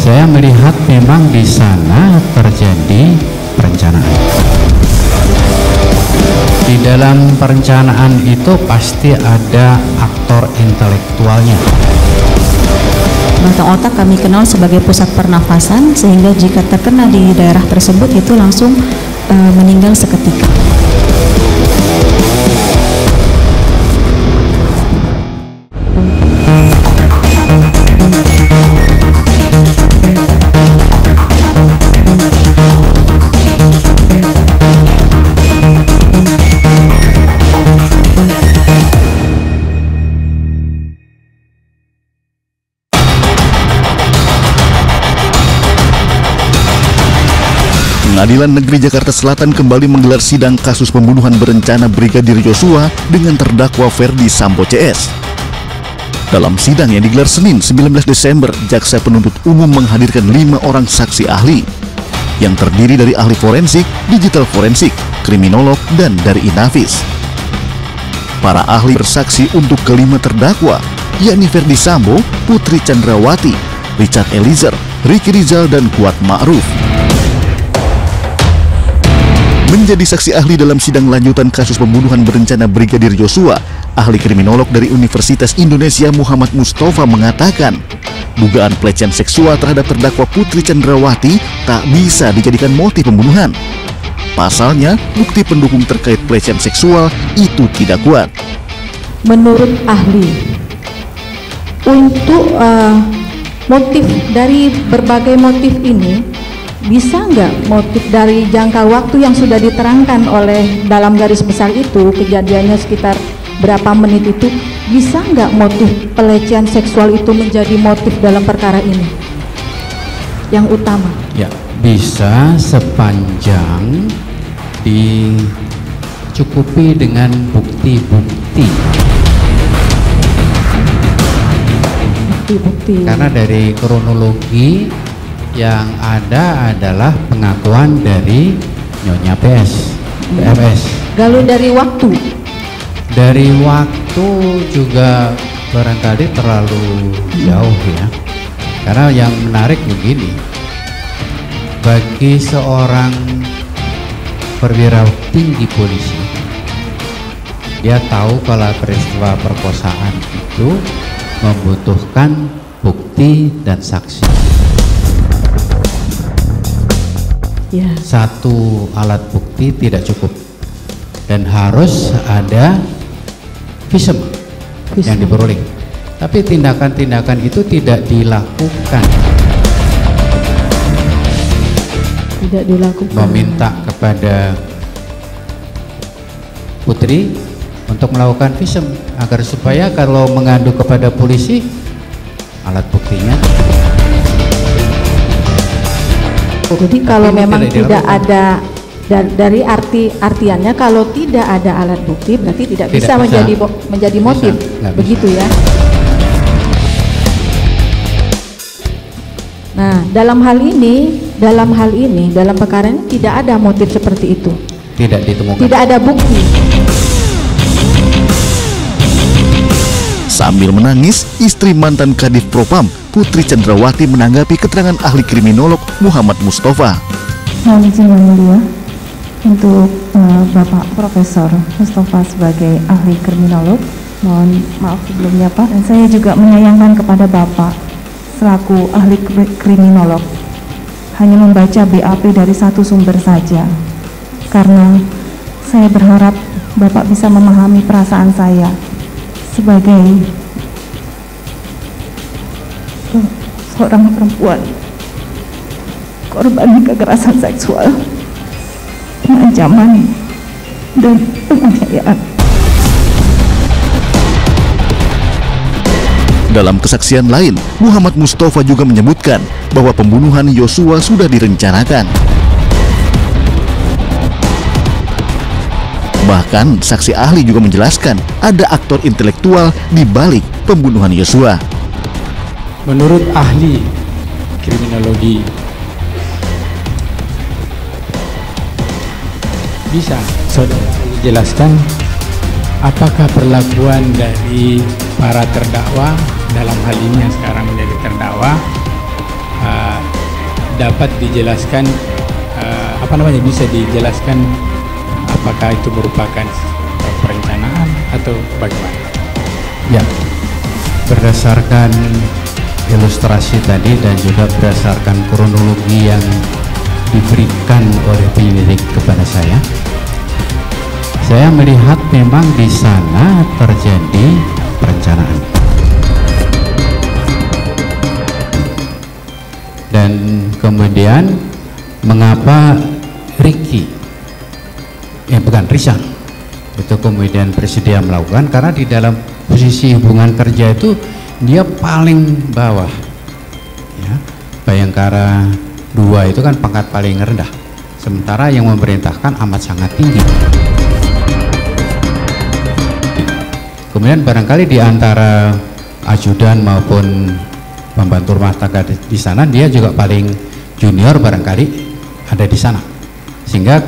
Saya melihat memang di sana terjadi perencanaan. Di dalam perencanaan itu pasti ada aktor intelektualnya. Batang otak kami kenal sebagai pusat pernafasan, sehingga jika terkena di daerah tersebut itu langsung meninggal seketika. Pengadilan Negeri Jakarta Selatan kembali menggelar sidang kasus pembunuhan berencana Brigadir Yosua dengan terdakwa Ferdi Sambo CS. Dalam sidang yang digelar Senin 19 Desember, jaksa penuntut umum menghadirkan 5 orang saksi ahli yang terdiri dari ahli forensik, digital forensik, kriminolog, dan dari Inavis. Para ahli bersaksi untuk kelima terdakwa, yakni Ferdi Sambo, Putri Chandrawati, Richard Eliezer, Ricky Rizal, dan Kuat Ma'ruf. Menjadi saksi ahli dalam sidang lanjutan kasus pembunuhan berencana Brigadir Yosua, ahli kriminolog dari Universitas Indonesia Muhammad Mustafa mengatakan, dugaan pelecehan seksual terhadap terdakwa Putri Chandrawati tak bisa dijadikan motif pembunuhan. Pasalnya, bukti pendukung terkait pelecehan seksual itu tidak kuat. Menurut ahli, untuk motif dari berbagai motif ini, bisa nggak motif dari jangka waktu yang sudah diterangkan oleh dalam garis besar itu, kejadiannya sekitar berapa menit itu, bisa nggak motif pelecehan seksual itu menjadi motif dalam perkara ini yang utama? Ya, bisa sepanjang dicukupi dengan bukti-bukti. Bukti-bukti. Karena dari kronologi yang ada adalah pengakuan dari Nyonya PFS. Kalau dari waktu? Dari waktu juga barangkali terlalu jauh ya. Karena yang menarik begini, bagi seorang perwira tinggi polisi, dia tahu kalau peristiwa perkosaan itu membutuhkan bukti dan saksi. Ya. Satu alat bukti tidak cukup dan harus ada visum yang diperoleh. Tapi tindakan-tindakan itu tidak dilakukan. Tidak dilakukan. Meminta kepada Putri untuk melakukan visum agar supaya kalau mengadu kepada polisi alat buktinya. Jadi kalau memang tidak ada dari artiannya kalau tidak ada alat bukti berarti tidak bisa menjadi motif, begitu ya. Nah, dalam hal ini dalam perkara ini tidak ada motif seperti itu. Tidak ditemukan. Tidak ada bukti. Sambil menangis, istri mantan Kadif Propam, Putri Chandrawati, menanggapi keterangan ahli kriminolog Muhammad Mustafa. Mohon izin yang mulia untuk Bapak Profesor Mustafa sebagai ahli kriminolog. Mohon maaf sebelumnya Pak, dan saya juga menyayangkan kepada Bapak selaku ahli kriminolog hanya membaca BAP dari satu sumber saja, karena saya berharap Bapak bisa memahami perasaan saya sebagai seorang perempuan korban kekerasan seksual, pengancaman, dan penganiayaan. Dalam kesaksian lain, Muhammad Mustafa juga menyebutkan bahwa pembunuhan Yosua sudah direncanakan. Bahkan, saksi ahli juga menjelaskan ada aktor intelektual di balik pembunuhan Yosua. Menurut ahli kriminologi, bisa saudara jelaskan apakah perlakuan dari para terdakwa dalam hal ini yang sekarang menjadi terdakwa dapat dijelaskan bisa dijelaskan apakah itu merupakan perencanaan atau bagaimana? Ya, berdasarkan ilustrasi tadi dan juga berdasarkan kronologi yang diberikan oleh penyelidik kepada saya melihat memang di sana terjadi perencanaan. Dan kemudian mengapa Rizal itu kemudian bersedia melakukan, karena di dalam posisi hubungan kerja itu dia paling bawah ya. Bayangkara 2 itu kan pangkat paling rendah, sementara yang memerintahkan amat sangat tinggi. Kemudian barangkali di antara ajudan maupun pembantu rumah tangga di sana dia juga paling junior barangkali ada di sana, sehingga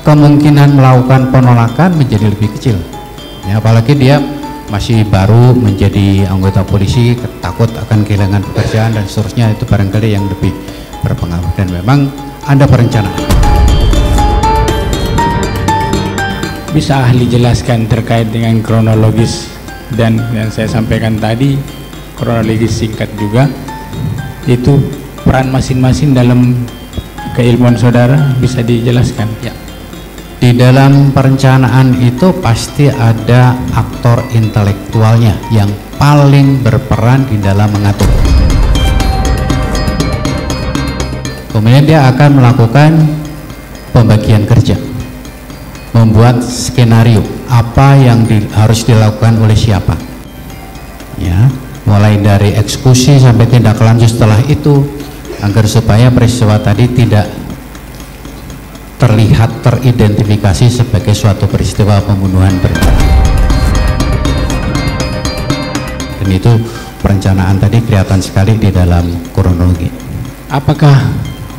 kemungkinan melakukan penolakan menjadi lebih kecil ya, apalagi dia masih baru menjadi anggota polisi, takut akan kehilangan pekerjaan dan seterusnya, itu barangkali yang lebih berpengaruh. Dan memang ada perencanaan. Bisa ahli jelaskan terkait dengan kronologis dan yang saya sampaikan tadi, kronologis singkat juga, itu peran masing-masing dalam keilmuan saudara bisa dijelaskan? Ya. Di dalam perencanaan itu pasti ada aktor intelektualnya yang paling berperan di dalam mengatur. Kemudian dia akan melakukan pembagian kerja, membuat skenario apa yang harus dilakukan oleh siapa. Ya, mulai dari eksekusi sampai tindak lanjut setelah itu, agar supaya peristiwa tadi tidak terlihat teridentifikasi sebagai suatu peristiwa pembunuhan berencana. Dan itu perencanaan tadi kelihatan sekali di dalam kronologi. Apakah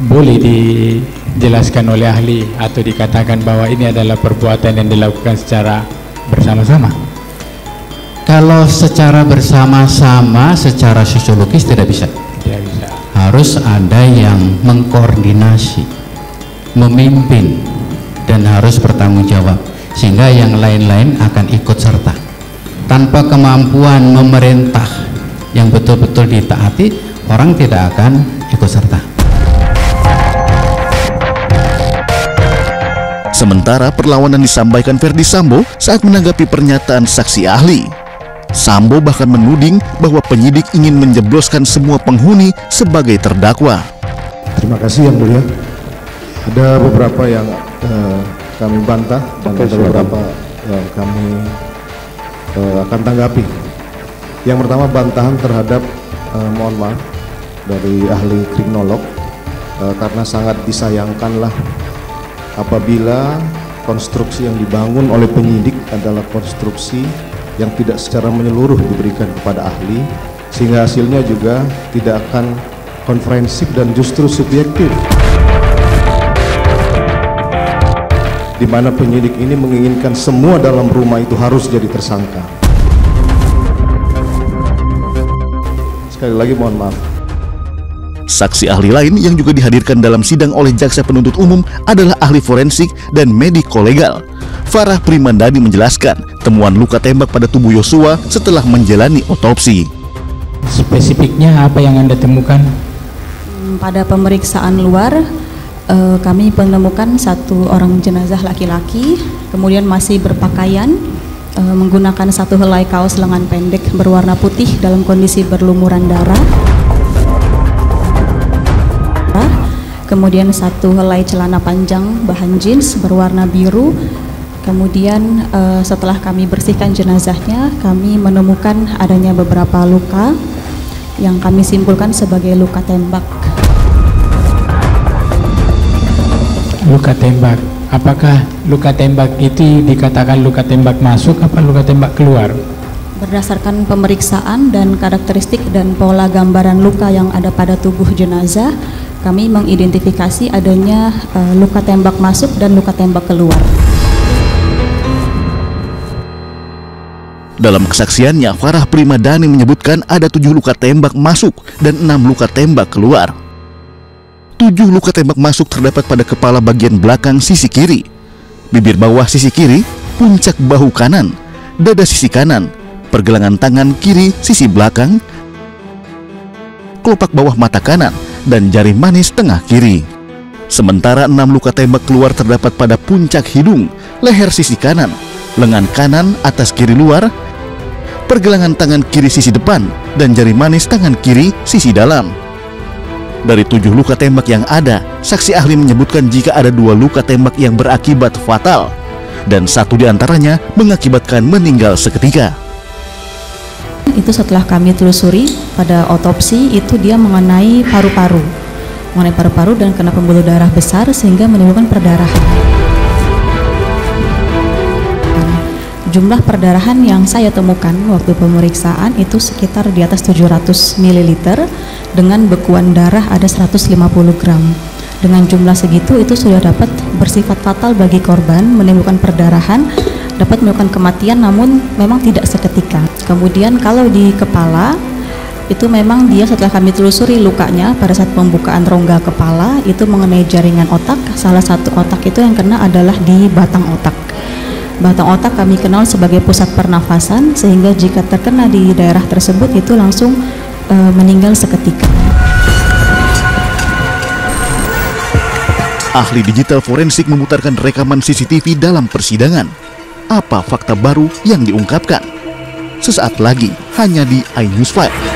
boleh dijelaskan oleh ahli atau dikatakan bahwa ini adalah perbuatan yang dilakukan secara bersama-sama? Kalau secara bersama-sama, secara sosiologis tidak bisa. Tidak bisa. Harus ada yang mengkoordinasi, memimpin, dan harus bertanggung jawab, sehingga yang lain-lain akan ikut serta. Tanpa kemampuan memerintah yang betul-betul ditaati, orang tidak akan ikut serta. Sementara perlawanan disampaikan Verdi Sambo saat menanggapi pernyataan saksi ahli. Sambo bahkan menuding bahwa penyidik ingin menjebloskan semua penghuni sebagai terdakwa. Terima kasih Yang Mulia. Ada beberapa yang kami bantah dan ada beberapa yang kami akan tanggapi. Yang pertama, bantahan terhadap mohon maaf dari ahli kriminolog, karena sangat disayangkanlah apabila konstruksi yang dibangun oleh penyidik adalah konstruksi yang tidak secara menyeluruh diberikan kepada ahli, sehingga hasilnya juga tidak akan komprehensif dan justru subjektif, di mana penyidik ini menginginkan semua dalam rumah itu harus jadi tersangka. Sekali lagi mohon maaf. Saksi ahli lain yang juga dihadirkan dalam sidang oleh jaksa penuntut umum adalah ahli forensik dan mediko-legal. Farah Primandani menjelaskan temuan luka tembak pada tubuh Yosua setelah menjalani otopsi. Spesifiknya apa yang Anda temukan? Pada pemeriksaan luar, kami menemukan satu orang jenazah laki-laki, kemudian masih berpakaian, menggunakan satu helai kaos lengan pendek berwarna putih dalam kondisi berlumuran darah. Kemudian satu helai celana panjang bahan jeans berwarna biru. Kemudian setelah kami bersihkan jenazahnya, kami menemukan adanya beberapa luka yang kami simpulkan sebagai luka tembak. Luka tembak, apakah luka tembak itu dikatakan luka tembak masuk apa luka tembak keluar? Berdasarkan pemeriksaan dan karakteristik dan pola gambaran luka yang ada pada tubuh jenazah, kami mengidentifikasi adanya luka tembak masuk dan luka tembak keluar. Dalam kesaksiannya, Farah Primadani menyebutkan ada 7 luka tembak masuk dan 6 luka tembak keluar. 7 luka tembak masuk terdapat pada kepala bagian belakang sisi kiri, bibir bawah sisi kiri, puncak bahu kanan, dada sisi kanan, pergelangan tangan kiri sisi belakang, kelopak bawah mata kanan, dan jari manis tengah kiri. Sementara 6 luka tembak keluar terdapat pada puncak hidung, leher sisi kanan, lengan kanan atas kiri luar, pergelangan tangan kiri sisi depan, dan jari manis tangan kiri sisi dalam. Dari 7 luka tembak yang ada, saksi ahli menyebutkan jika ada 2 luka tembak yang berakibat fatal, dan 1 diantaranya mengakibatkan meninggal seketika. Itu setelah kami telusuri pada otopsi, itu dia mengenai paru-paru dan kena pembuluh darah besar sehingga menimbulkan perdarahan. Jumlah perdarahan yang saya temukan waktu pemeriksaan itu sekitar di atas 700 ml dengan bekuan darah ada 150 gram. Dengan jumlah segitu itu sudah dapat bersifat fatal bagi korban, menimbulkan perdarahan, dapat menimbulkan kematian namun memang tidak seketika. Kemudian kalau di kepala itu memang dia setelah kami telusuri lukanya pada saat pembukaan rongga kepala itu mengenai jaringan otak. Salah satu otak itu yang kena adalah di batang otak. Batang otak kami kenal sebagai pusat pernafasan, sehingga jika terkena di daerah tersebut itu langsung meninggal seketika. Ahli digital forensik memutarkan rekaman CCTV dalam persidangan. Apa fakta baru yang diungkapkan? Sesaat lagi hanya di iNews 5.